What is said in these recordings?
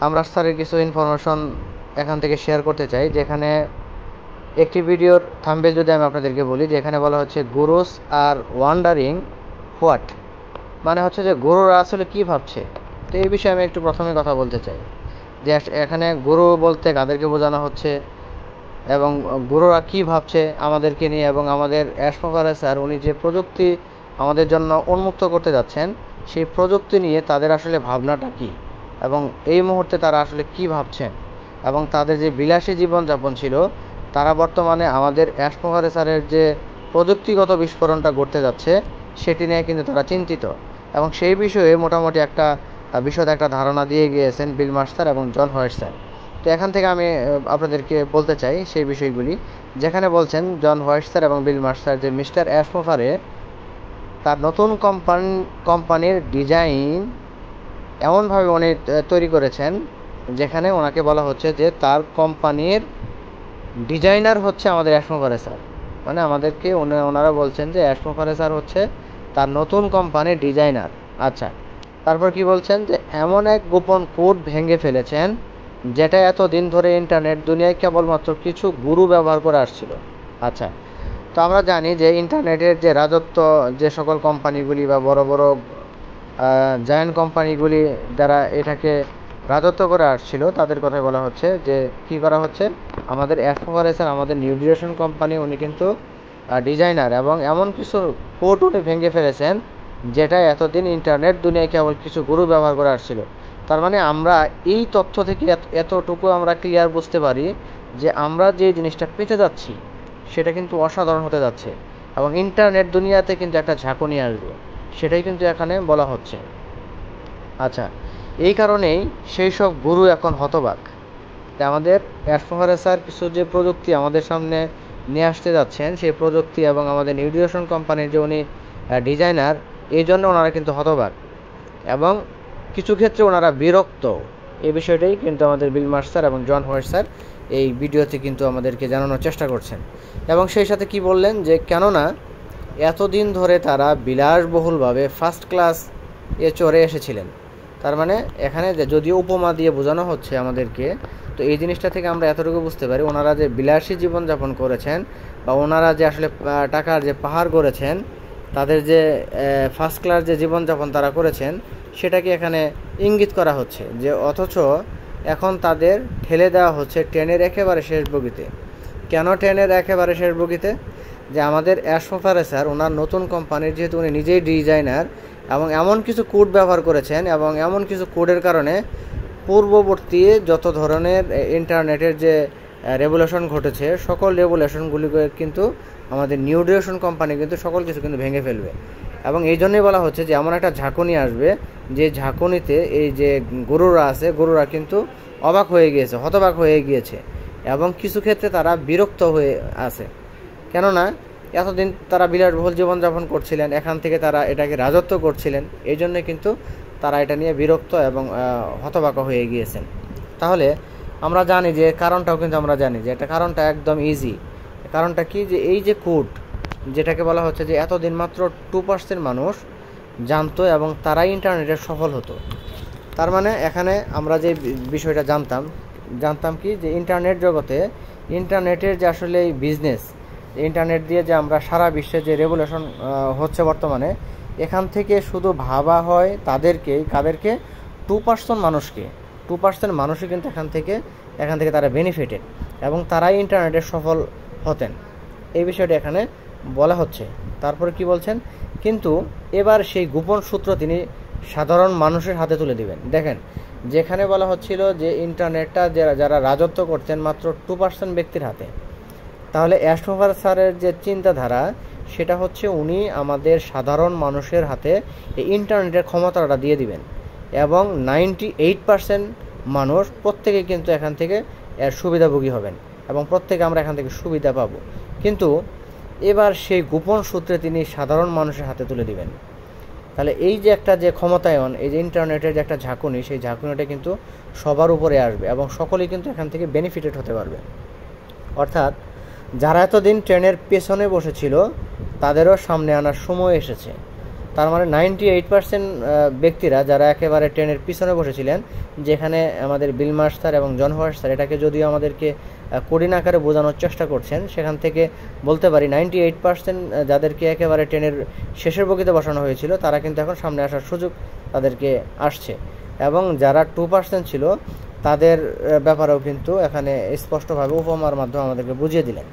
আমরা স্যারের কিছু ইনফরমেশন এখান থেকে শেয়ার করতে চাই, যেখানে একটি ভিডিওর থাম্বনেল যদি আমি আপনাদেরকে বলি, যেখানে বলা হচ্ছে গুরুস আর ওয়ান্ডারিং হোয়াট, মানে হচ্ছে যে গুরুরা আসলে কী ভাবছে। তো এই বিষয়ে আমি একটু প্রথমে কথা বলতে চাই যে এখানে গুরু বলতে কাদেরকে বোঝানো হচ্ছে এবং গুরুরা কী ভাবছে আমাদেরকে নিয়ে, এবং আমাদের অ্যাশমোফারে স্যার উনি যে প্রযুক্তি আমাদের জন্য উন্মুক্ত করতে যাচ্ছেন সেই প্রযুক্তি নিয়ে তাদের আসলে ভাবনাটা কী, এবং এই মুহূর্তে তারা আসলে কী ভাবছেন, এবং তাদের যে বিলাসী জীবনযাপন ছিল তারা বর্তমানে আমাদের অ্যাশমোফারে স্যারের যে প্রযুক্তিগত বিস্ফোরণটা ঘটতে যাচ্ছে সেটি নিয়ে কিন্তু তারা চিন্তিত, এবং সেই বিষয়ে মোটামুটি একটা বিশদ একটা ধারণা দিয়ে গিয়েছেন বিল মার্শ স্যার এবং জন হোয়াইট স্যার। তো এখান থেকে আমি আপনাদেরকে বলতে চাই সেই বিষয়গুলি, যেখানে বলছেন জন হোয়াইট স্যার এবং বিল মার্শ স্যার যে মিস্টার অ্যাশমোফারে তার নতুন কোম্পানির ডিজাইন এমনভাবে উনি তৈরি করেছেন যেখানে ওনাকে বলা হচ্ছে যে তার কোম্পানির ডিজাইনার হচ্ছে আমাদের অ্যাশমোফারে স্যার, মানে আমাদেরকে ওনারা বলছেন যে অ্যাশমোফারে স্যার হচ্ছে তার নতুন কোম্পানির ডিজাইনার। আচ্ছা, তারপর কি বলছেন যে এমন এক গোপন কোড ভেঙে ফেলেছেন যেটা এতদিন ধরে ইন্টারনেট দুনিয়ায় কেবলমাত্র কিছু গুরু ব্যবহার করে আসছিল। আচ্ছা, তো আমরা জানি যে ইন্টারনেটের যে রাজত্ব যে সকল কোম্পানিগুলি বা বড় বড় জায়ান্ট কোম্পানিগুলি যারা এটাকে রাজত্ব করে আসছিল তাদের কথাই বলা হচ্ছে যে কী করা হচ্ছে, আমাদের অ্যাশমোফারে স্যার আমাদের নিউট্রিশন কোম্পানি উনি কিন্তু ডিজাইনার, এবং এমন কিছু কোড উনি ভেঙে ফেলেছেন যেটা এতদিন ইন্টারনেট দুনিয়ায় কেবল কিছু গুরু ব্যবহার করে আসছিল। তার মানে আমরা এই তথ্য থেকে এতটুকু আমরা ক্লিয়ার বুঝতে পারি যে আমরা যে জিনিসটা পেতে যাচ্ছি সেটা কিন্তু অসাধারণ হতে যাচ্ছে, এবং ইন্টারনেট দুনিয়াতে কিন্তু একটা ঝাঁকুনি আসবে, সেটাই কিন্তু এখানে বলা হচ্ছে। আচ্ছা, এই কারণেই সেই সব গুরু এখন হতবাক। তাই আমাদের অ্যাশমোফারে স্যার কিছু যে প্রযুক্তি আমাদের সামনে নিয়ে আসতে যাচ্ছেন সেই প্রযুক্তি এবং আমাদের নিউট্রিশন কোম্পানির যে উনি ডিজাইনার, এই জন্য ওনারা কিন্তু হতবাক, এবং কিছু ক্ষেত্রে ওনারা বিরক্ত। এই বিষয়টাই কিন্তু আমাদের বিল মার্শ স্যার এবং জন হোয়াইট স্যার এই ভিডিওতে কিন্তু আমাদেরকে জানানোর চেষ্টা করছেন। এবং সেই সাথে কি বললেন যে কেননা এতদিন ধরে তারা বিলাসবহুলভাবে ফার্স্ট ক্লাস চড়ে এসেছিলেন। তার মানে এখানে যদিও উপমা দিয়ে বোঝানো হচ্ছে আমাদেরকে, তো এই জিনিসটা থেকে আমরা এতটুকু বুঝতে পারি ওনারা যে বিলাসী জীবনযাপন করেছেন বা ওনারা যে আসলে টাকার যে পাহাড় করেছেন, তাদের যে ফার্স্ট ক্লাস যে জীবনযাপন তারা করেছেন সেটাকে এখানে ইঙ্গিত করা হচ্ছে, যে অথচ এখন তাদের ঠেলে দেওয়া হচ্ছে ট্রেনের একেবারে শেষ বগিতে। কেন ট্রেনের একেবারে শেষ বগিতে? যে আমাদের অ্যাশমোফারে স্যার ওনার নতুন কোম্পানির যেহেতু উনি নিজেই ডিজাইনার, এবং এমন কিছু কোড ব্যবহার করেছেন এবং এমন কিছু কোডের কারণে পূর্ববর্তী যত ধরনের ইন্টারনেটের যে রেভুলেশন ঘটেছে সকল রেভুলেশনগুলিকে কিন্তু আমাদের নিউট্রিশন কোম্পানি কিন্তু সকল কিছু কিন্তু ভেঙে ফেলবে। এবং এই জন্যই বলা হচ্ছে যে এমন একটা ঝাঁকুনি আসবে, যে ঝাঁকুনিতে এই যে গুরুরা আছে গুরুরা কিন্তু অবাক হয়ে গিয়েছে, হতবাক হয়ে গিয়েছে, এবং কিছু ক্ষেত্রে তারা বিরক্ত হয়ে আছে। কেননা এতদিন তারা বিলাসবহুল জীবনযাপন করছিলেন, এখান থেকে তারা এটাকে রাজত্ব করছিলেন, এই জন্য কিন্তু তারা এটা নিয়ে বিরক্ত এবং হতবাক হয়ে গিয়েছেন। তাহলে আমরা জানি যে কারণটাও কিন্তু আমরা জানি যে এটা কারণটা একদম ইজি। কারণটা কি, যে এই যে কোড যেটাকে বলা হচ্ছে যে এতদিন মাত্র 2% মানুষ জানতো এবং তারাই ইন্টারনেটের সফল হতো। তার মানে এখানে আমরা যে বিষয়টা জানতাম কি, যে ইন্টারনেট জগতে ইন্টারনেটের যে আসলে এই বিজনেস, ইন্টারনেট দিয়ে যে আমরা সারা বিশ্বে যে রেভুলেশন হচ্ছে বর্তমানে, এখান থেকে শুধু ভাবা হয় কাদেরকে 2% মানুষকে। 2% মানুষই কিন্তু এখান থেকে তারা বেনিফিটেড, এবং তারাই ইন্টারনেটের সফল হতেন, এই বিষয়টা এখানে বলা হচ্ছে। তারপরে কি বলছেন, কিন্তু এবার সেই গোপন সূত্র তিনি সাধারণ মানুষের হাতে তুলে দিবেন। দেখেন, যেখানে বলা হচ্ছিল যে ইন্টারনেটটা যারা রাজত্ব করতেন মাত্র 2% ব্যক্তির হাতে, তাহলে অ্যাশমোফারে স্যারের যে চিন্তাধারা সেটা হচ্ছে উনি আমাদের সাধারণ মানুষের হাতে এই ইন্টারনেটের ক্ষমতাটা দিয়ে দিবেন, এবং 98% মানুষ প্রত্যেকে কিন্তু এখান থেকে এর সুবিধাভোগী হবেন, এবং প্রত্যেকে আমরা এখান থেকে সুবিধা পাবো। কিন্তু এবার সেই গোপন সূত্রে তিনি সাধারণ মানুষের হাতে তুলে দিবেন। তাহলে এই যে একটা যে ক্ষমতায়ন, এই যে ইন্টারনেটের যে একটা ঝাঁকুনি, সেই ঝাঁকুনিটা কিন্তু সবার উপরে আসবে এবং সকলেই কিন্তু এখান থেকে বেনিফিটেড হতে পারবে। অর্থাৎ যারা এতদিন ট্রেনের পেছনে বসেছিল তাদেরও সামনে আনার সময় এসেছে। তার মানে 98% ব্যক্তিরা যারা একেবারে ট্রেনের পিছনে বসেছিলেন, যেখানে আমাদের বিল মার্শ স্যার এবং জন হোয়াইট স্যার এটাকে যদিও আমাদেরকে কোডিং আকারে বোঝানোর চেষ্টা করছেন, সেখান থেকে বলতে পারি 98% যাদেরকে একেবারে ট্রেনের শেষের বগিতে বসানো হয়েছিল তারা কিন্তু এখন সামনে আসার সুযোগ তাদেরকে আসছে। এবং যারা 2% ছিল তাদের ব্যাপারেও কিন্তু এখানে স্পষ্টভাবে উপমার মাধ্যমে আমাদেরকে বুঝিয়ে দিলেন।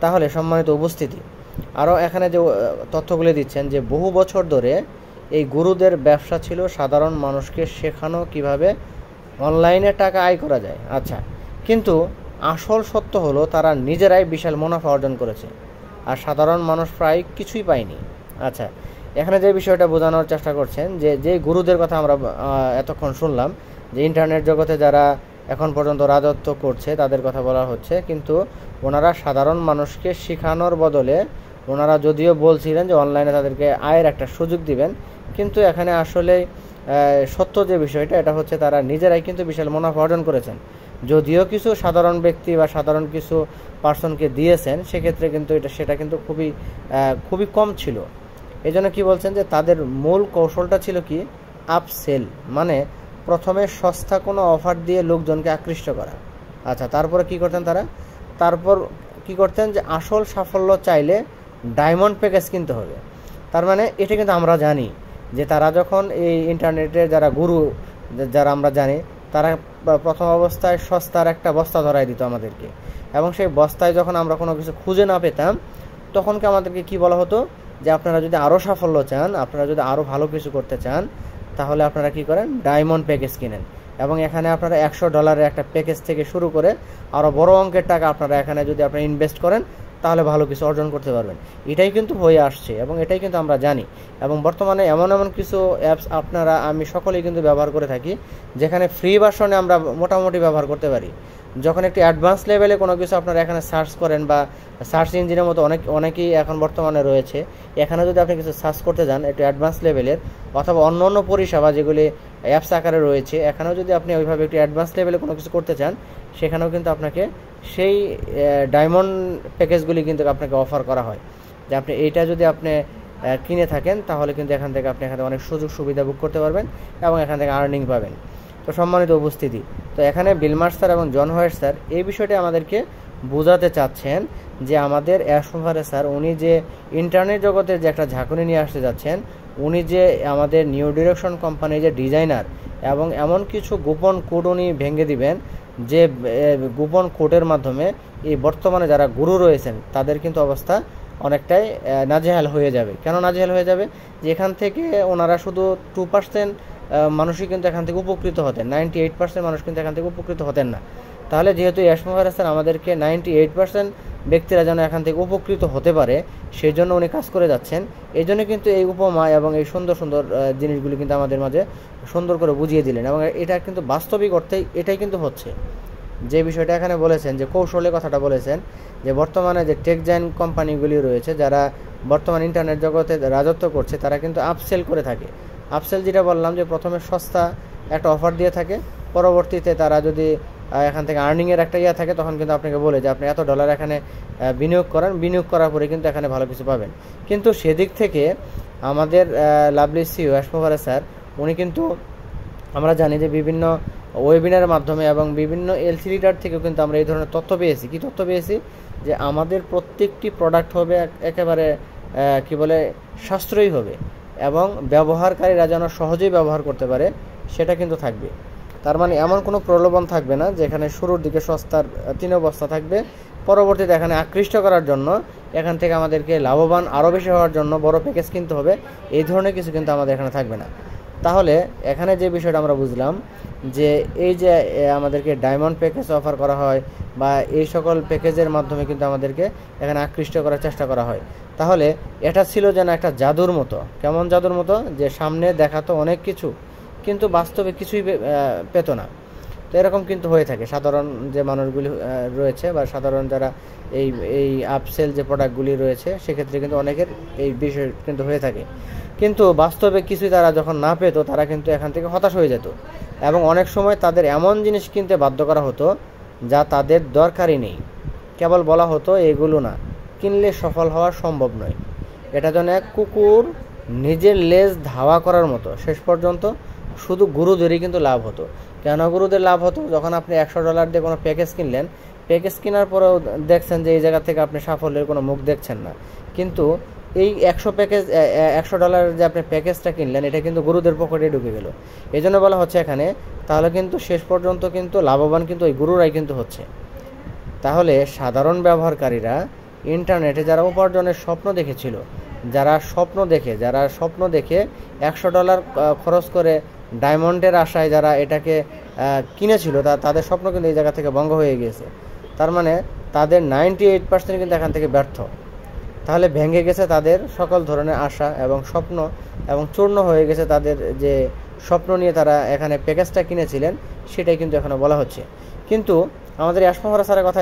তাহলে সম্মানিত উপস্থিতি, আরও এখানে যে তথ্যগুলি দিচ্ছেন যে বহু বছর ধরে এই গুরুদের ব্যবসা ছিল সাধারণ মানুষকে শেখানো কিভাবে অনলাইনে টাকা আয় করা যায়। আচ্ছা, কিন্তু আসল সত্য হলো তারা নিজেরাই বিশাল মুনাফা অর্জন করেছে, আর সাধারণ মানুষ প্রায় কিছুই পায়নি। আচ্ছা, এখানে যে বিষয়টা বোঝানোর চেষ্টা করছেন যে গুরুদের কথা আমরা এতক্ষণ শুনলাম, যে ইন্টারনেট জগতে যারা এখন পর্যন্ত রাজত্ব করছে তাদের কথা বলা হচ্ছে, কিন্তু ওনারা সাধারণ মানুষকে শেখানোর বদলে ওনারা যদিও বলছিলেন যে অনলাইনে তাদেরকে আয়ের একটা সুযোগ দিবেন, কিন্তু এখানে আসলে সত্য যে বিষয়টা এটা হচ্ছে তারা নিজেরাই কিন্তু বিশাল মুনাফা অর্জন করেছেন। যদিও কিছু সাধারণ ব্যক্তি বা সাধারণ কিছু পার্সনকে দিয়েছেন, সেক্ষেত্রে কিন্তু সেটা কিন্তু খুবই কম ছিল। এই জন্য কী বলছেন যে তাদের মূল কৌশলটা ছিল কি, আপসেল, মানে প্রথমে সস্তা কোনো অফার দিয়ে লোকজনকে আকৃষ্ট করা। আচ্ছা, তারপরে কি করতেন তারা? তারপর কি করতেন যে আসল সাফল্য চাইলে ডায়মন্ড প্যাকেজ কিনতে হবে। তার মানে এটা কিন্তু আমরা জানি যে তারা যখন এই ইন্টারনেটে যারা গুরু যারা আমরা জানি, তারা প্রথম অবস্থায় সস্তার একটা বস্তা ধরাই দিত আমাদেরকে, এবং সেই বস্তায় যখন আমরা কোনো কিছু খুঁজে না পেতাম তখনকে আমাদেরকে কি বলা হতো যে আপনারা যদি আরও সাফল্য চান, আপনারা যদি আরও ভালো কিছু করতে চান, তাহলে আপনারা কি করেন, ডায়মন্ড প্যাকেজ কিনেন। এবং এখানে আপনারা $100 একটা প্যাকেজ থেকে শুরু করে আরও বড় অঙ্কের টাকা আপনারা এখানে যদি আপনারা ইনভেস্ট করেন তাহলে ভালো কিছু অর্জন করতে পারবেন। এটাই কিন্তু হয়ে আসছে এবং এটাই কিন্তু আমরা জানি। এবং বর্তমানে এমন কিছু অ্যাপস আমি সকলেই কিন্তু ব্যবহার করে থাকি, যেখানে ফ্রি ভার্সনে আমরা মোটামুটি ব্যবহার করতে পারি। যখন একটি অ্যাডভান্স লেভেলে কোনো কিছু আপনারা এখানে সার্চ করেন, বা সার্চ ইঞ্জিনের মতো অনেকেই এখন বর্তমানে রয়েছে, এখানে যদি আপনি কিছু সার্চ করতে যান একটু অ্যাডভান্স লেভেলের, অথবা অন্য পরিষেবা যেগুলি অ্যাপস আকারে রয়েছে, এখানেও যদি আপনি ওইভাবে একটু অ্যাডভান্স লেভেলে কোনো কিছু করতে চান, সেখানেও কিন্তু আপনাকে সেই ডায়মন্ড প্যাকেজগুলি কিন্তু আপনাকে অফার করা হয়, যে আপনি এইটা যদি আপনি কিনে থাকেন তাহলে কিন্তু এখান থেকে আপনি এখানে অনেক সুযোগ সুবিধা বুক করতে পারবেন এবং এখান থেকে আর্নিং পাবেন। তো সম্মানিত উপস্থিতি, তো এখানে বিল মার্শ স্যার এবং জন হোয়াইট স্যার এই বিষয়টি আমাদেরকে বোঝাতে চাচ্ছেন যে আমাদের অ্যাশমোভারে স্যার উনি যে ইন্টারনেট জগতের যে একটা ঝাঁকুনি নিয়ে আসতে যাচ্ছেন, উনি যে আমাদের নিউ ডিরেকশন কোম্পানির যে ডিজাইনার, এবং এমন কিছু গোপন কোড উনি ভেঙে দিবেন যে গোপন কোডের মাধ্যমে এই বর্তমানে যারা গুরু রয়েছেন তাদের কিন্তু অবস্থা অনেকটাই নাজেহাল হয়ে যাবে। কেন নাজেহাল হয়ে যাবে? যে এখান থেকে ওনারা শুধু 2% মানুষই কিন্তু এখান থেকে উপকৃত হতেন, 98% মানুষ কিন্তু এখান থেকে উপকৃত হতেন না। তাহলে যেহেতু অ্যাশমোভারে স্যার আমাদেরকে 98% ব্যক্তিরা যেন এখান থেকে উপকৃত হতে পারে সেই জন্য উনি কাজ করে যাচ্ছেন। এই জন্য কিন্তু এই উপমা এবং এই সুন্দর সুন্দর জিনিসগুলি কিন্তু আমাদের মাঝে সুন্দর করে বুঝিয়ে দিলেন, এবং এটা কিন্তু বাস্তবিক অর্থে এটাই কিন্তু হচ্ছে। যে বিষয়টা এখানে বলেছেন, যে কৌশলের কথাটা বলেছেন, যে বর্তমানে যে টেক জায়ান্ট কোম্পানিগুলি রয়েছে যারা বর্তমান ইন্টারনেট জগতে রাজত্ব করছে, তারা কিন্তু আপসেল করে থাকে। আপসেল যেটা বললাম, যে প্রথমে সস্তা একটা অফার দিয়ে থাকে, পরবর্তীতে তারা যদি এখান থেকে আর্নিংয়ের একটা থাকে, তখন কিন্তু আপনাকে বলে যে আপনি $100 এখানে বিনিয়োগ করেন, বিনিয়োগ করার পরে কিন্তু এখানে ভালো কিছু পাবেন। কিন্তু সেদিক থেকে আমাদের লাভলি সিও অ্যাশমোভারে স্যার উনি কিন্তু আমরা জানি যে বিভিন্ন ওয়েবিনারের মাধ্যমে এবং বিভিন্ন এলসি লিডার থেকেও কিন্তু আমরা এই ধরনের তথ্য পেয়েছি। কি তথ্য পেয়েছি? যে আমাদের প্রত্যেকটি প্রোডাক্ট হবে একেবারে সাশ্রয়ী হবে, এবং ব্যবহারকারীরা যেন সহজেই ব্যবহার করতে পারে সেটা কিন্তু থাকবে। তার মানে এমন কোনো প্রলোভন থাকবে না যেখানে শুরুর দিকে সস্তার 3 বস্তা থাকবে, পরবর্তীতে এখানে আকৃষ্ট করার জন্য এখান থেকে আমাদেরকে লাভবান আরও বেশি হওয়ার জন্য বড় প্যাকেজ কিনতে হবে, এই ধরনের কিছু কিন্তু আমাদের এখানে থাকবে না। তাহলে এখানে যে বিষয়টা আমরা বুঝলাম, যে এই যে আমাদেরকে ডায়মন্ড প্যাকেজ অফার করা হয় বা এই সকল প্যাকেজের মাধ্যমে কিন্তু আমাদেরকে এখানে আকৃষ্ট করার চেষ্টা করা হয়, তাহলে এটা ছিল যেন একটা জাদুর মতো। কেমন জাদুর মতো? যে সামনে দেখাতো অনেক কিছু, কিন্তু বাস্তবে কিছুই পেত না। তো এরকম কিন্তু হয়ে থাকে সাধারণ যে মানুষগুলি রয়েছে, বা সাধারণ যারা এই আপসেল যে প্রোডাক্টগুলি রয়েছে, সেক্ষেত্রে কিন্তু অনেকের এই বিষয় কিন্তু হয়ে থাকে। কিন্তু বাস্তবে কিছুই তারা যখন না পেত, তারা কিন্তু এখান থেকে হতাশ হয়ে যেত, এবং অনেক সময় তাদের এমন জিনিস কিনতে বাধ্য করা হতো যা তাদের দরকারই নেই। কেবল বলা হতো এগুলো না কিনলে সফল হওয়া সম্ভব নয়। এটা যেন এক কুকুর নিজের লেজ ধাওয়া করার মতো শেষ পর্যন্ত শুধু গুরুদেরই কিন্তু লাভ হতো। কেন গুরুদের লাভ হতো? যখন আপনি $100 দিয়ে কোনো প্যাকেজ কিনলেন, প্যাকেজ কেনার পরেও দেখছেন যে এই জায়গা থেকে আপনি সাফল্যের কোনো মুখ দেখছেন না, কিন্তু এই $100 যে আপনি প্যাকেজটা কিনলেন এটা কিন্তু গুরুদের পকেটে ঢুকে গেল। এই জন্য বলা হচ্ছে এখানে তাহলে কিন্তু শেষ পর্যন্ত কিন্তু লাভবান কিন্তু ওই গুরুরাই কিন্তু হচ্ছে। তাহলে সাধারণ ব্যবহারকারীরা ইন্টারনেটে যারা উপার্জনের স্বপ্ন দেখেছিল, যারা স্বপ্ন দেখে $100 খরচ করে ডায়মন্ডের আশায় যারা এটাকে কিনেছিল, তাদের স্বপ্ন কিন্তু এই জায়গা থেকে ভঙ্গ হয়ে গিয়েছে। তার মানে তাদের 98% কিন্তু এখান থেকে ব্যর্থ। তাহলে ভেঙে গেছে তাদের সকল ধরনের আশা এবং স্বপ্ন, এবং চূর্ণ হয়ে গেছে তাদের যে স্বপ্ন নিয়ে তারা এখানে প্যাকেজটা কিনেছিলেন, সেটাই কিন্তু এখানে বলা হচ্ছে। কিন্তু আমাদের অ্যাশমোহরা স্যারের কথা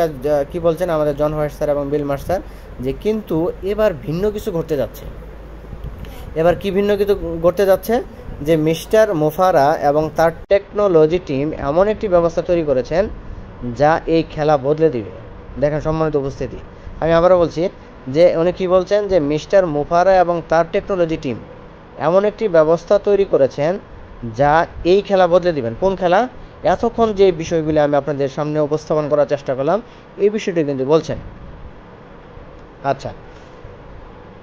কি বলছেন আমাদের জন হোয়াইট স্যার এবং বিল মার্শ স্যার, যে কিন্তু এবার ভিন্ন কিছু ঘটতে যাচ্ছে। এবার কি ভিন্ন কিছু ঘটতে যাচ্ছে? যে মিস্টার মোফারা এবং তার টেকনোলজি টিম এমন একটি ব্যবস্থা তৈরি করেছেন যা এই খেলা বদলে দিবে। দেখেন সম্মানিত উপস্থিতি, আমি আবারও বলছি যে উনি কি বলছেন, যে মিস্টার মোফারা এবং তার টেকনোলজি টিম এমন একটি ব্যবস্থা তৈরি করেছেন যা এই খেলা বদলে দিবেন। কোন খেলা? এতক্ষণ যে বিষয়গুলি আমি আপনাদের সামনে উপস্থাপন করার চেষ্টা করলাম, এই বিষয়টি কিন্তু বলছেন। আচ্ছা,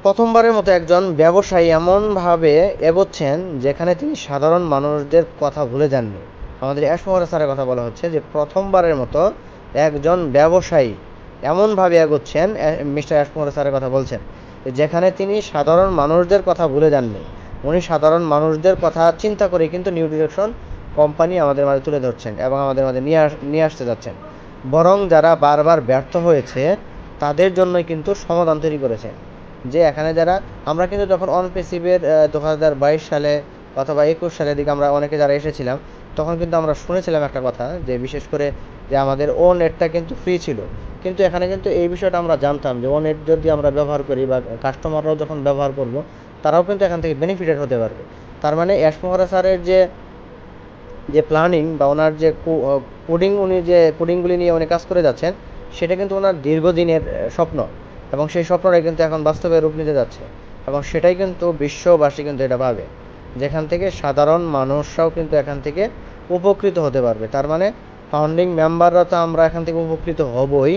প্রথমবারের মতো একজন ব্যবসায়ী এমনভাবে এগোচ্ছেন যেখানে তিনি সাধারণ মানুষদের কথা ভুলে যাননি। আমাদের অ্যাশমোহরা স্যারের কথা বলা হচ্ছে যে প্রথমবারের মতো একজন ব্যবসায়ী এমনভাবে এগোচ্ছেন, মিস্টার অ্যাশমোহরা স্যারের কথা বলছেন, যেখানে তিনি সাধারণ মানুষদের কথা ভুলে যাননি। উনি সাধারণ মানুষদের কথা চিন্তা করে কিন্তু নিউ ডিরেকশন কোম্পানি আমাদের মাঝে তুলে ধরছেন এবং আমাদের মাঝে নিয়ে আসতে যাচ্ছেন। বরং যারা বারবার ব্যর্থ হয়েছে তাদের জন্যই কিন্তু সমাধান তৈরি করেছেন। যে এখানে যারা আমরা কিন্তু যখন অনপেসিভের 2022 সালে অথবা 21 সালের দিকে আমরা অনেকে যারা এসেছিলাম, তখন কিন্তু আমরা শুনেছিলাম একটা কথা, যে বিশেষ করে যে আমাদের ও নেটটা কিন্তু ফ্রি ছিল, কিন্তু এখানে কিন্তু এই বিষয়টা আমরা জানতাম যে ও নেট যদি আমরা ব্যবহার করি বা কাস্টমাররাও যখন ব্যবহার করব, তারাও কিন্তু এখান থেকে বেনিফিটেড হতে পারবে। তার মানে অ্যাশমোহরা স্যারের যে প্ল্যানিং বা ওনার যে কোডিং, উনি যে কোডিংগুলি নিয়ে উনি কাজ করে যাচ্ছেন, সেটা কিন্তু ওনার দীর্ঘদিনের স্বপ্ন, এবং সেই স্বপ্নটাই কিন্তু এখন বাস্তবে রূপ নিতে যাচ্ছে, এবং সেটাই কিন্তু বিশ্ববাসী কিন্তু এটা পাবে, যেখান থেকে সাধারণ মানুষরাও কিন্তু এখান থেকে উপকৃত হতে পারবে। তার মানে ফাউন্ডিং মেম্বাররা তো আমরা এখান থেকে উপকৃত হবই,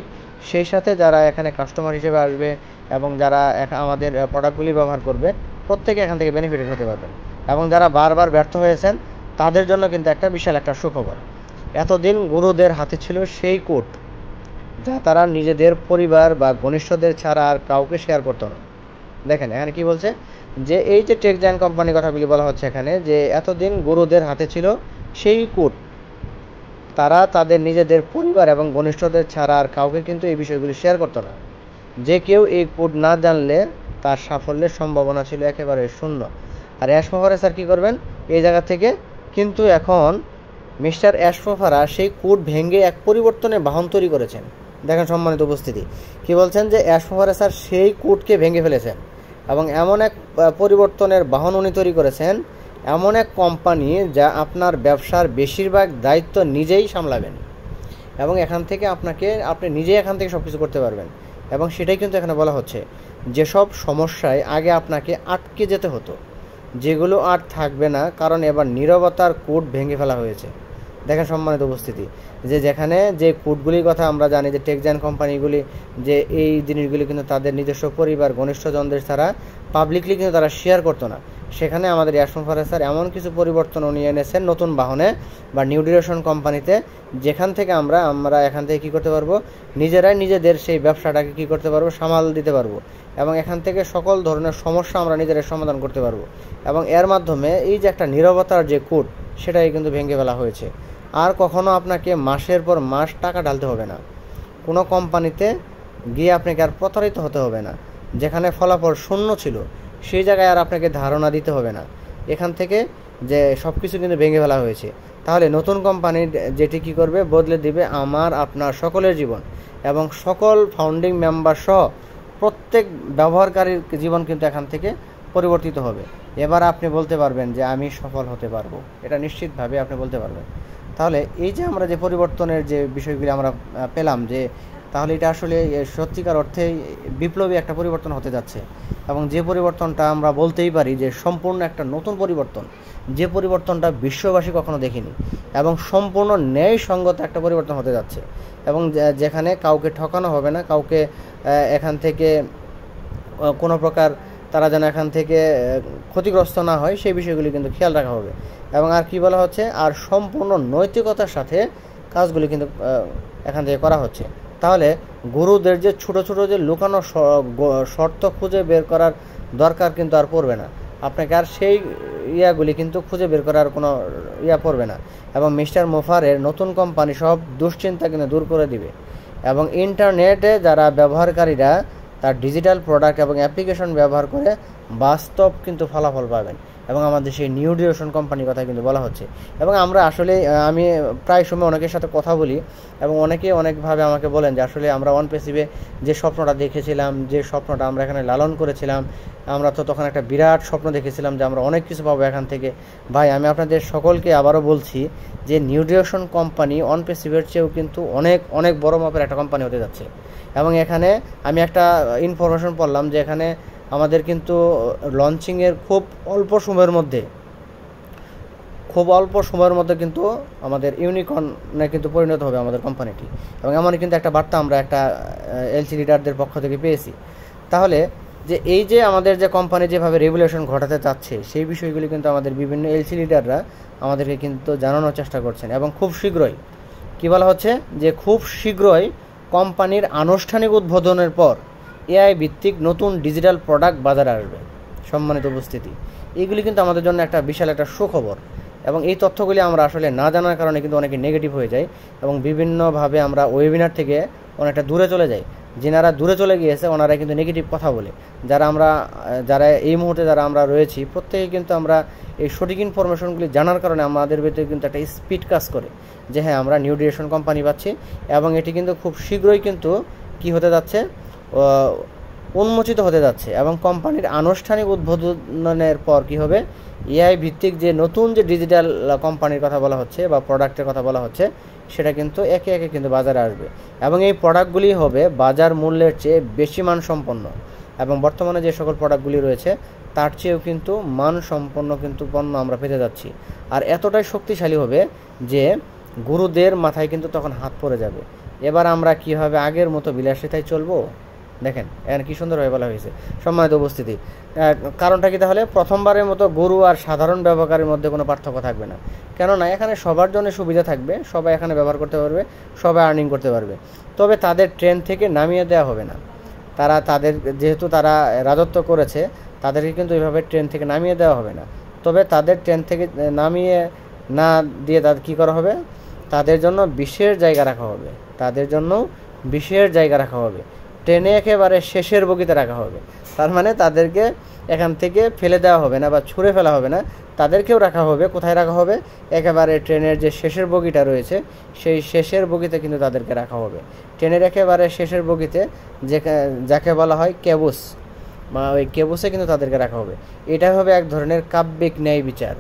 সেই সাথে যারা এখানে কাস্টমার হিসেবে আসবে এবং যারা আমাদের প্রোডাক্টগুলি ব্যবহার করবে, প্রত্যেকে এখান থেকে বেনিফিটেড হতে পারবেন। এবং যারা বারবার ব্যর্থ হয়েছেন তাদের জন্য কিন্তু একটা বিশাল একটা সুখবর। এতদিন গুরুদের হাতে ছিল সেই কোড যা তারা নিজেদের পরিবার বা ঘনিষ্ঠদের ছাড়া আর কাউকে শেয়ার করতো না। দেখেন এখানে কি বলছে, যে এই যে টেক জায়ান্ট কোম্পানির কথাগুলি বলা হচ্ছে এখানে, যে এতদিন গুরুদের হাতে ছিল সেই কোড, তারা তাদের নিজেদের পরিবার এবং ঘনিষ্ঠদের ছাড়া আর কাউকে কিন্তু এই বিষয়গুলি শেয়ার করতো না। যে কেউ এই কোড না জানলে তার সাফল্যের সম্ভাবনা ছিল একেবারে শূন্য। আর অ্যাশমোহরা স্যার কী করবেন এই জায়গা থেকে? কিন্তু এখন মিস্টার অ্যাশমোহরা সেই কোড ভেঙে এক পরিবর্তনের বাহন তৈরি করেছেন। দেখেন সম্মানিত উপস্থিতি, কি বলছেন, যে অ্যাশমোহরা স্যার সেই কোডকে ভেঙে ফেলেছেন এবং এমন এক পরিবর্তনের বাহন উনি তৈরি করেছেন, এমন এক কোম্পানি যা আপনার ব্যবসার বেশিরভাগ দায়িত্ব নিজেই সামলাবেন, এবং এখান থেকে আপনি নিজেই এখান থেকে সব কিছু করতে পারবেন। এবং সেটাই কিন্তু এখানে বলা হচ্ছে, যেসব সমস্যায় আগে আপনাকে আটকে যেতে হতো, যেগুলো আর থাকবে না, কারণ এবার নীরবতার কোড ভেঙে ফেলা হয়েছে। দেখেন সম্মানিত উপস্থিতি, যেখানে যে কোডগুলির কথা আমরা জানি, যে টেক জায়ান্ট কোম্পানিগুলি যে এই জিনিসগুলি কিন্তু তাদের নিজস্ব পরিবার ঘনিষ্ঠজনদের ছাড়া পাবলিকলি কিন্তু তারা শেয়ার করতো না, সেখানে আমাদের অ্যাশমোহরা স্যার এমন কিছু পরিবর্তন নিয়ে এনেছেন নতুন বাহনে বা নিউ ডিরেকশন কোম্পানিতে, যেখান থেকে আমরা এখান থেকে কী করতে পারবো, নিজেরাই নিজেদের সেই ব্যবসাটাকে কী করতে পারবো, সামাল দিতে পারবো, এবং এখান থেকে সকল ধরনের সমস্যা আমরা নিজেরাই সমাধান করতে পারবো। এবং এর মাধ্যমে এই যে একটা নীরবতার যে কোড, সেটাই কিন্তু ভেঙে ফেলা হয়েছে। আর কখনো আপনাকে মাসের পর মাস টাকা ঢালতে হবে না, কোনো কোম্পানিতে গিয়ে আপনাকে আর প্রতারিত হতে হবে না। যেখানে ফলাফল শূন্য ছিল সেই জায়গায় আর আপনাকে ধারণা দিতে হবে না। এখান থেকে যে সব কিছু কিন্তু ভেঙে ফেলা হয়েছে। তাহলে নতুন কোম্পানি যেটি কী করবে, বদলে দিবে আমার আপনার সকলের জীবন, এবং সকল ফাউন্ডিং মেম্বার সহ প্রত্যেক ব্যবহারকারীর জীবন কিন্তু এখান থেকে পরিবর্তিত হবে। এবার আপনি বলতে পারবেন যে আমি সফল হতে পারবো, এটা নিশ্চিতভাবে আপনি বলতে পারবেন। তাহলে এই যে আমরা যে পরিবর্তনের যে বিষয়গুলি আমরা পেলাম, যে তাহলে এটা আসলে সত্যিকার অর্থেই বিপ্লবী একটা পরিবর্তন হতে যাচ্ছে, এবং যে পরিবর্তনটা আমরা বলতেই পারি যে সম্পূর্ণ একটা নতুন পরিবর্তন, যে পরিবর্তনটা বিশ্ববাসী কখনো দেখিনি, এবং সম্পূর্ণ ন্যায়সঙ্গত একটা পরিবর্তন হতে যাচ্ছে, এবং যেখানে কাউকে ঠকানো হবে না, কাউকে এখান থেকে কোনো প্রকার তারা যেন এখান থেকে ক্ষতিগ্রস্ত না হয় সেই বিষয়গুলি কিন্তু খেয়াল রাখা হবে। এবং আর কি বলা হচ্ছে, আর সম্পূর্ণ নৈতিকতার সাথে কাজগুলি কিন্তু এখান থেকে করা হচ্ছে। তাহলে গুরুদের যে ছোট ছোট যে লুকানো শর্ত খুঁজে বের করার দরকার কিন্তু আর পড়বে না, আপনাকে আর সেই ইয়াগুলি কিন্তু খুঁজে বের করার কোনো ইয়া পড়বে না। এবং মিস্টার মোফারের নতুন কোম্পানি সব দুশ্চিন্তা কিন্তু দূর করে দিবে, এবং ইন্টারনেটে যারা ব্যবহারকারীরা তার ডিজিটাল প্রোডাক্ট এবং অ্যাপ্লিকেশন ব্যবহার করে বাস্তব কিন্তু ফলাফল পাবেন। এবং আমাদের সেই নিউ ডিউরেশন কোম্পানির কথা কিন্তু বলা হচ্ছে। এবং আমরা আসলে আমি প্রায় সময় অনেকের সাথে কথা বলি, এবং অনেকে অনেকভাবে আমাকে বলেন যে আসলে আমরা OnePassive যে স্বপ্নটা দেখেছিলাম, যে স্বপ্নটা আমরা এখানে লালন করেছিলাম, আমরা তো তখন একটা বিরাট স্বপ্ন দেখেছিলাম যে আমরা অনেক কিছু পাবো এখান থেকে। ভাই, আমি আপনাদের সকলকে আবারও বলছি যে নিউ ডিউরেশন কোম্পানি OnePassive চেয়েও কিন্তু অনেক অনেক বড় মাপের একটা কোম্পানি হতে যাচ্ছে। এবং এখানে আমি একটা ইনফরমেশন পড়লাম যে এখানে আমাদের কিন্তু লঞ্চিংয়ের খুব অল্প সময়ের মধ্যে কিন্তু আমাদের ইউনিকর্নে কিন্তু পরিণত হবে আমাদের কোম্পানিটি। এবং এমনই কিন্তু একটা বার্তা আমরা একটা এলসি লিডারদের পক্ষ থেকে পেয়েছি। তাহলে যে এই যে আমাদের যে কোম্পানি যেভাবে রেগুলেশন ঘটাতে চাচ্ছে, সেই বিষয়গুলি কিন্তু আমাদের বিভিন্ন এলসি লিডাররা আমাদেরকে কিন্তু জানানোর চেষ্টা করছেন। এবং খুব শীঘ্রই কী বলা হচ্ছে যে খুব শীঘ্রই কোম্পানির আনুষ্ঠানিক উদ্বোধনের পর এআই ভিত্তিক নতুন ডিজিটাল প্রোডাক্ট বাজারে আসবে। সম্মানিত উপস্থিতি, এইগুলি কিন্তু আমাদের জন্য একটা বিশাল একটা সুখবর। এবং এই তথ্যগুলি আমরা আসলে না জানার কারণে কিন্তু অনেকে নেগেটিভ হয়ে যায়, এবং বিভিন্নভাবে আমরা ওয়েবিনার থেকে অনেকটা দূরে চলে যাই। যেনারা দূরে চলে গিয়েছে ওনারা কিন্তু নেগেটিভ কথা বলে। যারা এই মুহূর্তে যারা আমরা রয়েছি প্রত্যেকে কিন্তু আমরা এই সঠিক ইনফরমেশনগুলি জানার কারণে আমাদের ভিতরে কিন্তু একটা স্পিড কাজ করে যে হ্যাঁ, আমরা নিউ ডিউরেশন কোম্পানি পাচ্ছি, এবং এটি কিন্তু খুব শীঘ্রই কিন্তু কি হতে যাচ্ছে, উন্মোচিত হতে যাচ্ছে। এবং কোম্পানির আনুষ্ঠানিক উদ্বোধনের পর কি হবে, এআই ভিত্তিক যে নতুন যে ডিজিটাল কোম্পানির কথা বলা হচ্ছে বা প্রোডাক্টের কথা বলা হচ্ছে, সেটা কিন্তু একে একে কিন্তু বাজারে আসবে। এবং এই প্রোডাক্টগুলি হবে বাজার মূল্যের চেয়ে বেশি মানসম্পন্ন, এবং বর্তমানে যে সকল প্রোডাক্টগুলি রয়েছে তার চেয়েও কিন্তু মানসম্পন্ন কিন্তু পণ্য আমরা পেতে যাচ্ছি। আর এতটাই শক্তিশালী হবে যে গুরুদের মাথায় কিন্তু তখন হাত পড়ে যাবে। এবার আমরা কীভাবে আগের মতো বিলাসিতায় চলবো, দেখেন এখানে কী সুন্দরভাবে বলা হয়েছে। সম্মানিত উপস্থিতি, কারণটা কি তাহলে, প্রথমবারের মতো গুরু আর সাধারণ ব্যবহারের মধ্যে কোনো পার্থক্য থাকবে না। কেননা এখানে সবার জন্য সুবিধা থাকবে, সবাই এখানে ব্যবহার করতে পারবে, সবাই আর্নিং করতে পারবে। তবে তাদের ট্রেন থেকে নামিয়ে দেওয়া হবে না। যেহেতু তারা রাজত্ব করেছে, তাদেরকে কিন্তু এইভাবে ট্রেন থেকে নামিয়ে দেওয়া হবে না। তবে তাদের ট্রেন থেকে নামিয়ে না দিয়ে তাদের কী করা হবে, তাদের জন্য বিশেষ জায়গা রাখা হবে। ট্রেনে একেবারে শেষের বগিতে রাখা হবে। তার মানে তাদেরকে এখান থেকে ফেলে দেওয়া হবে না বা ছুঁড়ে ফেলা হবে না, তাদেরকেও রাখা হবে। কোথায় রাখা হবে, একেবারে ট্রেনের যে শেষের বগিটা রয়েছে সেই শেষের বগিতে কিন্তু তাদেরকে রাখা হবে। ট্রেনের একেবারে শেষের বগিতে যাকে বলা হয় কেবুস, বা ওই কেবুসে কিন্তু তাদেরকে রাখা হবে। এটা হবে এক ধরনের কাব্যিক ন্যায় বিচার।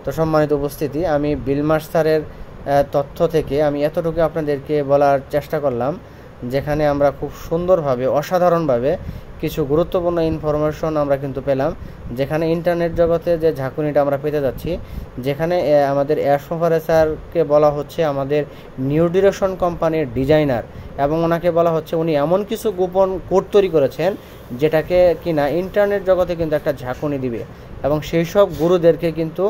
তো সম্মানিত উপস্থিতি, আমি বিলমার্স স্যারের তথ্য থেকে আমি এতটুকু আপনাদেরকে বলার চেষ্টা করলাম, যেখানে আমরা খুব সুন্দরভাবে অসাধারণভাবে কিছু গুরুত্বপূর্ণ ইনফরমেশন আমরা কিন্তু পেলাম, যেখানে ইন্টারনেট জগতে যে ঝাঁকুনিটা আমরা পেতে যাচ্ছি, যেখানে আমাদের অ্যাশমোফারে স্যারকে বলা হচ্ছে আমাদের নিউ ডিউরেশন কোম্পানির ডিজাইনার, এবং ওনাকে বলা হচ্ছে উনি এমন কিছু গোপন কোড তৈরি করেছেন যেটাকে কিনা ইন্টারনেট জগতে কিন্তু একটা ঝাঁকুনি দিবে, এবং সেই সব গুরুদেরকে কিন্তু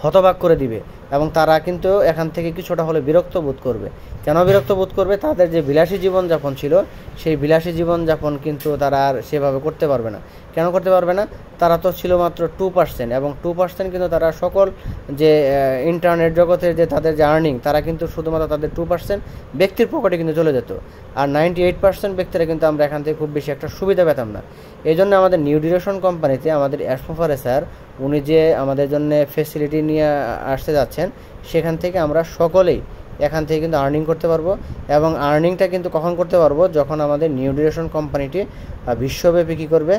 হতবাক করে দিবে, এবং তারা কিন্তু এখান থেকে কিছুটা হলে বিরক্ত বোধ করবে। কেন বিরক্ত বোধ করবে, তাদের যে বিলাসী জীবনযাপন ছিল সেই বিলাসী জীবনযাপন কিন্তু তারা আর সেভাবে করতে পারবে না। কেন করতে পারবে না, তারা তো ছিল মাত্র 2%, এবং 2% কিন্তু তারা সকল যে ইন্টারনেট জগতের যে তাদের যে আর্নিং, তারা কিন্তু শুধুমাত্র তাদের 2% ব্যক্তির পকেটে কিন্তু চলে যেত, আর 98% ব্যক্তিরা কিন্তু আমরা এখান থেকে খুব বেশি একটা সুবিধা পেতাম না। এই জন্য আমাদের নিউ ডিউরেশন কোম্পানিতে আমাদের অ্যাশমোফারে স্যার উনি যে আমাদের জন্য ফেসিলিটি নিয়ে আসতে যাচ্ছেন, সেখান থেকে আমরা সকলেই এখান থেকে কিন্তু আর্নিং করতে পারবো। এবং আর্নিংটা কিন্তু কখন করতে পারবো, যখন আমাদের নিউ ডিউরেশন কোম্পানিটি বিশ্বব্যাপী কী করবে,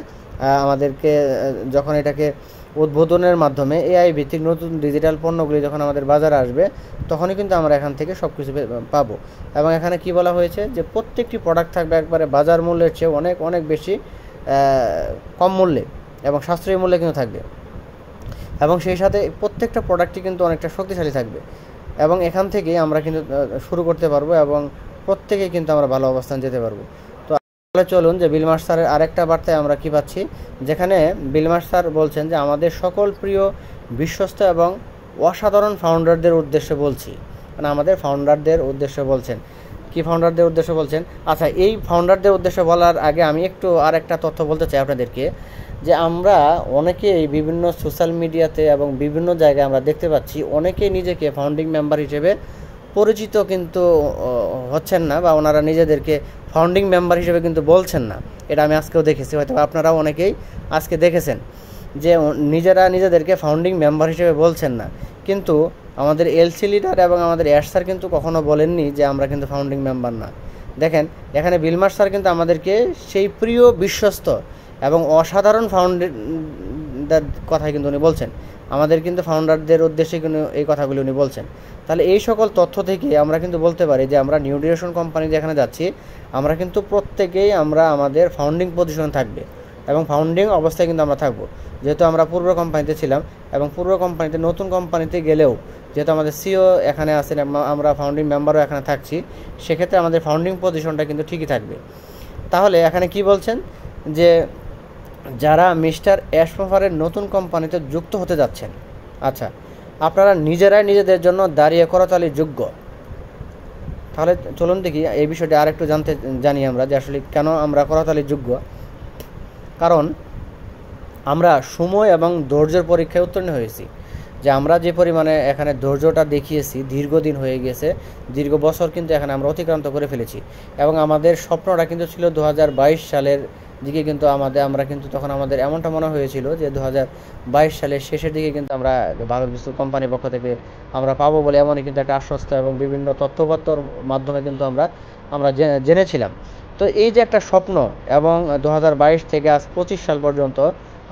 আমাদেরকে যখন এটাকে উদ্বোধনের মাধ্যমে এআই ভিত্তিক নতুন ডিজিটাল পণ্যগুলি যখন আমাদের বাজারে আসবে, তখনই কিন্তু আমরা এখান থেকে সব কিছু পাবো। এবং এখানে কি বলা হয়েছে যে প্রত্যেকটি প্রোডাক্ট থাকবে একবারে বাজার মূল্যের চেয়ে অনেক অনেক বেশি কম মূল্যে এবং সাশ্রয়ী মূল্যে কিন্তু থাকবে। এবং সেই সাথে প্রত্যেকটা প্রোডাক্টই কিন্তু অনেকটা শক্তিশালী থাকবে। এবং এখান থেকেই আমরা কিন্তু শুরু করতে পারবো এবং প্রত্যেকেই কিন্তু আমরা ভালো অবস্থান যেতে পারবো। তো তাহলে চলুন যে বিলমার্ট স্যারের আরেকটা বার্তায় আমরা কি পাচ্ছি, যেখানে বিলমার্ট স্যার বলছেন যে আমাদের সকল প্রিয় বিশ্বস্ত এবং অসাধারণ ফাউন্ডারদের উদ্দেশ্যে বলছি, মানে আমাদের ফাউন্ডারদের উদ্দেশ্যে বলছেন। কি ফাউন্ডারদের উদ্দেশ্যে বলছেন? আচ্ছা, এই ফাউন্ডারদের উদ্দেশ্যে বলার আগে আমি একটু আর একটা তথ্য বলতে চাই আপনাদেরকে, যে আমরা অনেকেই বিভিন্ন সোশ্যাল মিডিয়াতে এবং বিভিন্ন জায়গায় আমরা দেখতে পাচ্ছি অনেকেই নিজেকে ফাউন্ডিং মেম্বার হিসেবে পরিচিত কিন্তু হচ্ছেন না, বা ওনারা নিজেদেরকে ফাউন্ডিং মেম্বার হিসেবে কিন্তু বলছেন না। এটা আমি আজকেও দেখেছি, হয়তো আপনারাও অনেকেই আজকে দেখেছেন যে নিজেরা নিজেদেরকে ফাউন্ডিং মেম্বার হিসেবে বলছেন না। কিন্তু আমাদের এলসি লিডার এবং আমাদের অ্যাশ স্যার কিন্তু কখনো বলেননি যে আমরা কিন্তু ফাউন্ডিং মেম্বার না। দেখেন, এখানে বিলমার্ট স্যার কিন্তু আমাদেরকে সেই প্রিয় বিশ্বস্ত এবং অসাধারণ ফাউন্ডার কথাই কিন্তু উনি বলছেন, আমাদের কিন্তু ফাউন্ডারদের উদ্দেশ্যে কিন্তু এই কথাগুলি উনি বলছেন। তাহলে এই সকল তথ্য থেকে আমরা কিন্তু বলতে পারি যে আমরা নিউ ডিউরেশন কোম্পানি যেখানে যাচ্ছি, আমরা কিন্তু প্রত্যেকেই আমরা আমাদের ফাউন্ডিং পজিশন থাকবে এবং ফাউন্ডিং অবস্থায় কিন্তু আমরা থাকবো। যেহেতু আমরা পূর্ব কোম্পানিতে ছিলাম এবং পূর্ব কোম্পানিতে নতুন কোম্পানিতে গেলেও যেহেতু আমাদের সিও এখানে আছেন, আমরা ফাউন্ডিং মেম্বারও এখানে থাকছি, সেক্ষেত্রে আমাদের ফাউন্ডিং পজিশনটা কিন্তু ঠিকই থাকবে। তাহলে এখানে কি বলছেন যে যারা মিস্টার অ্যাশমোফারের নতুন কোম্পানিতে যুক্ত হতে যাচ্ছেন, আচ্ছা, আপনারা নিজেরাই নিজেদের জন্য দাঁড়িয়ে করতালির যোগ্য। তাহলে চলুন দেখি এই বিষয়টি আরেকটু জানি আমরা যে আসলে কেন আমরা করতালির যোগ্য। কারণ আমরা সময় এবং ধৈর্যের পরীক্ষায় উত্তীর্ণ হয়েছি। যে আমরা যে পরিমাণে এখানে ধৈর্যটা দেখিয়েছি, দীর্ঘদিন হয়ে গেছে, দীর্ঘ বছর কিন্তু এখানে আমরা অতিক্রান্ত করে ফেলেছি। এবং আমাদের স্বপ্নটা কিন্তু ছিল 2022 সালের দিকে, কিন্তু আমরা কিন্তু তখন আমাদের এমনটা মনে হয়েছিল যে 2022 সালের শেষের দিকে কিন্তু আমরা ভারত বিস্কুট কোম্পানির পক্ষ থেকে আমরা পাবো বলে এমনই কিন্তু একটা আশ্বস্ত এবং বিভিন্ন তথ্যপত্রর মাধ্যমে কিন্তু আমরা জেনেছিলাম। তো এই যে একটা স্বপ্ন, এবং 2022 থেকে আজ 25 সাল পর্যন্ত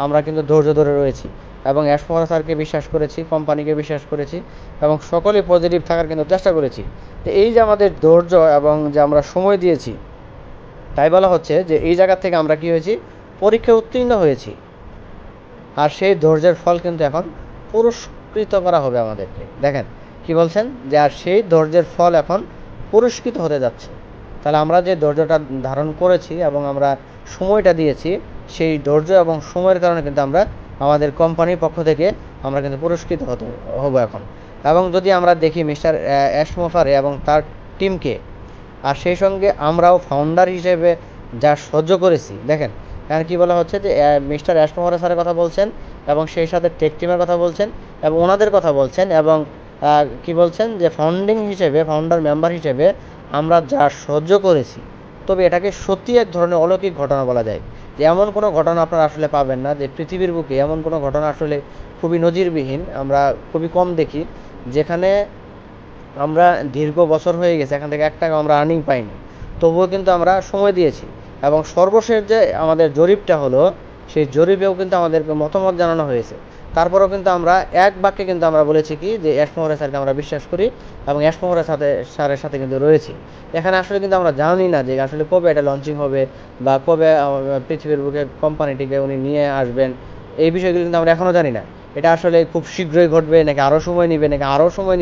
আমরা কিন্তু ধৈর্য ধরে রয়েছি এবং অ্যাশমোফার স্যারকে বিশ্বাস করেছি, কোম্পানিকে বিশ্বাস করেছি এবং সকলেই পজিটিভ থাকার কিন্তু চেষ্টা করেছি। তো এই যে আমাদের ধৈর্য এবং যে আমরা সময় দিয়েছি, তাই বলা হচ্ছে যে এই জায়গা থেকে আমরা কি হয়েছি, পরীক্ষায় উত্তীর্ণ হয়েছি। আর সেই ধৈর্যের ফল কিন্তু এখন পুরস্কৃত করা হবে আমাদেরকে। দেখেন কি বলছেন, যে আর সেই ধৈর্যের ফল এখন পুরস্কৃত হতে যাচ্ছে। তাহলে আমরা যে ধৈর্যটা ধারণ করেছি এবং আমরা সময়টা দিয়েছি, সেই ধৈর্য এবং সময়ের কারণে কিন্তু আমরা আমাদের কোম্পানির পক্ষ থেকে আমরা কিন্তু পুরস্কৃত হব এখন। এবং যদি আমরা দেখি মিস্টার অ্যাশমোফারে এবং তার টিমকে, আর সেই সঙ্গে আমরাও ফাউন্ডার হিসেবে যা সহ্য করেছি, দেখেন এখানে কী বলা হচ্ছে যে মিস্টার অ্যাশমোফারে স্যারের কথা বলছেন এবং সেই সাথে টেক টিমের কথা বলছেন এবং ওনাদের কথা বলছেন, এবং কি বলছেন যে ফাউন্ডার মেম্বার হিসেবে আমরা যা সহ্য করেছি, তবে এটাকে সত্যি এক ধরনের অলৌকিক ঘটনা বলা যায়। যে এমন কোনো ঘটনা আপনারা আসলে পাবেন না, যে পৃথিবীর বুকে এমন কোনো ঘটনা আসলে খুবই নজিরবিহীন, আমরা খুবই কম দেখি, যেখানে আমরা দীর্ঘ বছর হয়ে গেছে এখান থেকে 1 টাকা আমরা আর্নিং পাইনি, তবুও কিন্তু আমরা সময় দিয়েছি। এবং সর্বশেষ যে আমাদের জরিপটা হলো, সেই জরিপেও কিন্তু আমাদেরকে মতামত জানানো হয়েছে। তারপরেও কিন্তু আমরা এক বাক্যে কিন্তু আমরা বলেছি কি যে অ্যাশমোফারে স্যারকে আমরা বিশ্বাস করি এবং অ্যাশমোফারে স্যারের সাথে কিন্তু রয়েছি। এখানে আসলে কিন্তু আমরা জানি না যে আসলে কবে এটা লঞ্চিং হবে বা কবে পৃথিবীর বুকে কোম্পানিটিকে উনি নিয়ে আসবেন, এই বিষয়গুলো কিন্তু আমরা এখনও জানি না। এটা আসলে খুব শীঘ্রই ঘটবে নাকি আরও সময়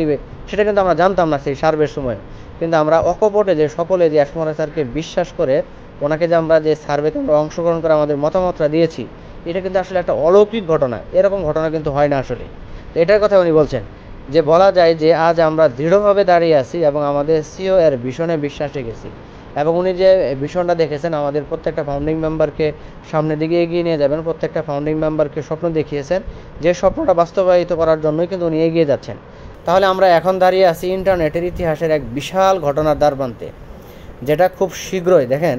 নিবে সেটা কিন্তু আমরা জানতাম না সেই সার্ভের সময়। কিন্তু আমরা অকপটে যে সকলে যে অ্যাশমোফারে স্যারকে বিশ্বাস করে ওনাকে যে আমরা যে সার্ভেতে আমরা অংশগ্রহণ করে আমাদের মতামতটা দিয়েছি, এটা কিন্তু আসলে একটা অলৌকিক ঘটনা। এরকম ঘটনা কিন্তু হয় না আসলে। তো এটার কথা উনি বলছেন যে বলা যায় যে আজ আমরা দৃঢ়ভাবে দাঁড়িয়ে আছি এবং আমাদের সিও এর ভিশনে বিশ্বাস রেখেছি। এবং উনি যে ভিশনটা দেখেছেন, আমাদের প্রত্যেকটা ফাউন্ডিং মেম্বারকে সামনের দিকে এগিয়ে নিয়ে যাবেন, প্রত্যেকটা ফাউন্ডিং মেম্বারকে স্বপ্ন দেখিয়েছেন, যে স্বপ্নটা বাস্তবায়িত করার জন্যই কিন্তু উনি এগিয়ে যাচ্ছেন। তাহলে আমরা এখন দাঁড়িয়ে আছি ইন্টারনেটের ইতিহাসের এক বিশাল ঘটনার দ্বারপ্রান্তে, যেটা খুব শীঘ্রই, দেখেন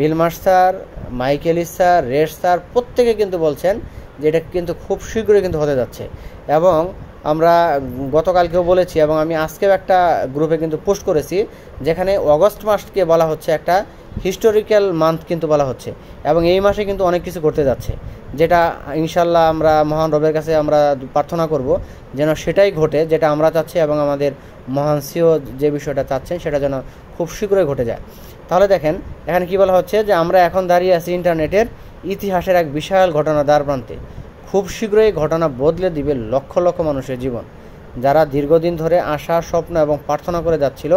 বিলমার্ট স্যার, মাইকেল স্যার, রেড স্যার প্রত্যেকে কিন্তু বলছেন যে এটা কিন্তু খুব শীঘ্রই কিন্তু হতে যাচ্ছে। এবং আমরা গতকালকেও বলেছি এবং আমি আজকেও একটা গ্রুপে কিন্তু পোস্ট করেছি, যেখানে অগস্ট মাসকে বলা হচ্ছে একটা হিস্টোরিক্যাল মান্থ কিন্তু বলা হচ্ছে, এবং এই মাসে কিন্তু অনেক কিছু করতে যাচ্ছে, যেটা ইনশাল্লাহ আমরা মহান রবের কাছে আমরা প্রার্থনা করব যেন সেটাই ঘটে যেটা আমরা চাচ্ছি, এবং আমাদের মহান সিও যে বিষয়টা চাচ্ছেন সেটা যেন খুব শীঘ্রই ঘটে যায়। তাহলে দেখেন এখানে কি বলা হচ্ছে যে আমরা এখন দাঁড়িয়ে আছি ইন্টারনেটের ইতিহাসের এক বিশাল ঘটনা দ্বার প্রান্তে। খুব শীঘ্রই ঘটনা বদলে দিবে লক্ষ লক্ষ মানুষের জীবন, যারা দীর্ঘদিন ধরে আশা, স্বপ্ন এবং প্রার্থনা করে যাচ্ছিল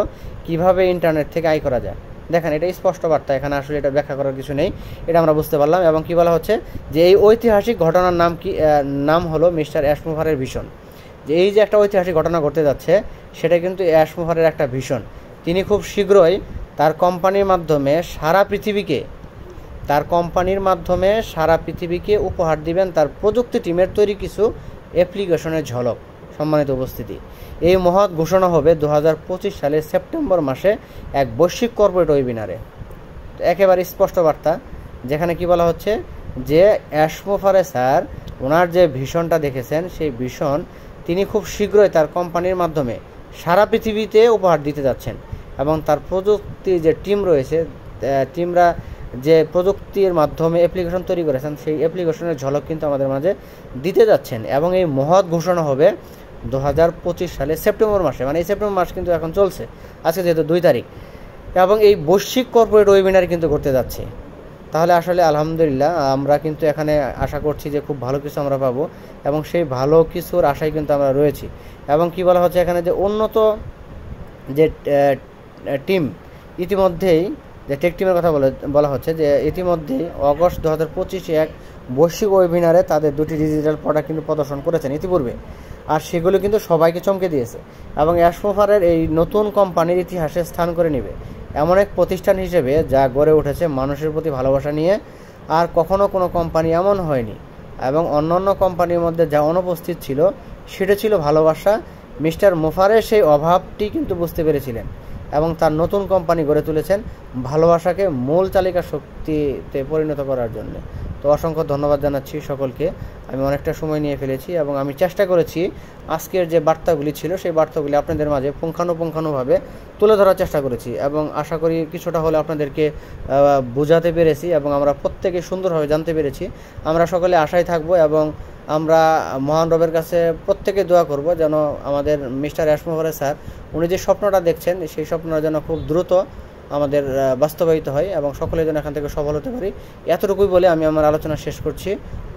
কিভাবে ইন্টারনেট থেকে আয় করা যায়। দেখেন এটা স্পষ্ট বার্তা, এখানে আসলে এটা ব্যাখ্যা করার কিছু নেই, এটা আমরা বুঝতে পারলাম। এবং কি বলা হচ্ছে যে এই ঐতিহাসিক ঘটনার নাম কি, নাম হলো মিস্টার অ্যাশমোভারের ভিশন। যে এই যে একটা ঐতিহাসিক ঘটনা ঘটতে যাচ্ছে সেটা কিন্তু অ্যাশমোভারের একটা ভিশন। তিনি খুব শীঘ্রই তার কোম্পানির মাধ্যমে সারা পৃথিবীকে উপহার দিবেন তার প্রযুক্তি টিমের তৈরি কিছু অ্যাপ্লিকেশনের ঝলক। সম্মানিত উপস্থিতি, এই মহৎ ঘোষণা হবে 2025 সালের সেপ্টেম্বর মাসে এক বৈশ্বিক কর্পোরেট ওয়েবিনারে। একেবারে স্পষ্ট বার্তা, যেখানে কি বলা হচ্ছে যে অ্যাশমোভারে স্যার ওনার যে ভিশনটা দেখেছেন সেই ভিশন তিনি খুব শীঘ্রই তার কোম্পানির মাধ্যমে সারা পৃথিবীতে উপহার দিতে যাচ্ছেন, এবং তার প্রযুক্তি যে টিম রয়েছে, টিমরা যে প্রযুক্তির মাধ্যমে অ্যাপ্লিকেশন তৈরি করেছেন সেই অ্যাপ্লিকেশনের ঝলক কিন্তু আমাদের মাঝে দিতে যাচ্ছেন। এবং এই মহৎ ঘোষণা হবে 2025 সালে সেপ্টেম্বর মাসে, মানে এই সেপ্টেম্বর মাস কিন্তু এখন চলছে, আজকে যেহেতু 2 তারিখ, এবং এই বৈশ্বিক কর্পোরেট ওয়েবিনার কিন্তু করতে যাচ্ছে। তাহলে আসলে আলহামদুলিল্লাহ আমরা কিন্তু এখানে আশা করছি যে খুব ভালো কিছু আমরা পাবো, এবং সেই ভালো কিছুর আশায় কিন্তু আমরা রয়েছি। এবং কি বলা হচ্ছে এখানে যে উন্নত যে টিম ইতিমধ্যেই, যে টেক টিমের কথা বলা হচ্ছে যে ইতিমধ্যেই অগস্ট 2025 এক বৈশ্বিক ওয়েবিনারে তাদের 2টি ডিজিটাল প্রোডাক্ট কিন্তু প্রদর্শন করেছেন ইতিপূর্বে, আর সেগুলো কিন্তু সবাইকে চমকে দিয়েছে, এবং অ্যাশমোভারের এই নতুন কোম্পানির ইতিহাসে স্থান করে নেবে এমন এক প্রতিষ্ঠান হিসেবে যা গড়ে উঠেছে মানুষের প্রতি ভালোবাসা নিয়ে। আর কখনো কোনো কোম্পানি এমন হয়নি, এবং অন্যান্য কোম্পানির মধ্যে যা অনুপস্থিত ছিল সেটা ছিল ভালোবাসা। মিস্টার মোফারের সেই অভাবটি কিন্তু বুঝতে পেরেছিলেন, এবং তার নতুন কোম্পানি গড়ে তুলেছেন ভালোবাসাকে মূল চালিকা শক্তিতে পরিণত করার জন্য। তো অসংখ্য ধন্যবাদ জানাচ্ছি সকলকে। আমি অনেকটা সময় নিয়ে ফেলেছি, এবং আমি চেষ্টা করেছি আজকের যে বার্তাগুলি ছিল সেই বার্তাগুলি আপনাদের মাঝে পুঙ্খানুপুঙ্খানুভাবে তুলে ধরার চেষ্টা করেছি, এবং আশা করি কিছুটা হলে আপনাদেরকে বোঝাতে পেরেছি, এবং আমরা প্রত্যেকে সুন্দরভাবে জানতে পেরেছি। আমরা সকলে আশায় থাকবো, এবং আমরা মহান রবের কাছে প্রত্যেকে দোয়া করব যেন আমাদের মিস্টার অ্যাশমোভারে স্যার উনি যে স্বপ্নটা দেখছেন সেই স্বপ্নটা যেন খুব দ্রুত আমাদের বাস্তবায়িত হয়, এবং সকলে যেন এখান থেকে সফল হতে পারি। এতটুকুই বলে আমি আমার আলোচনা শেষ করছি।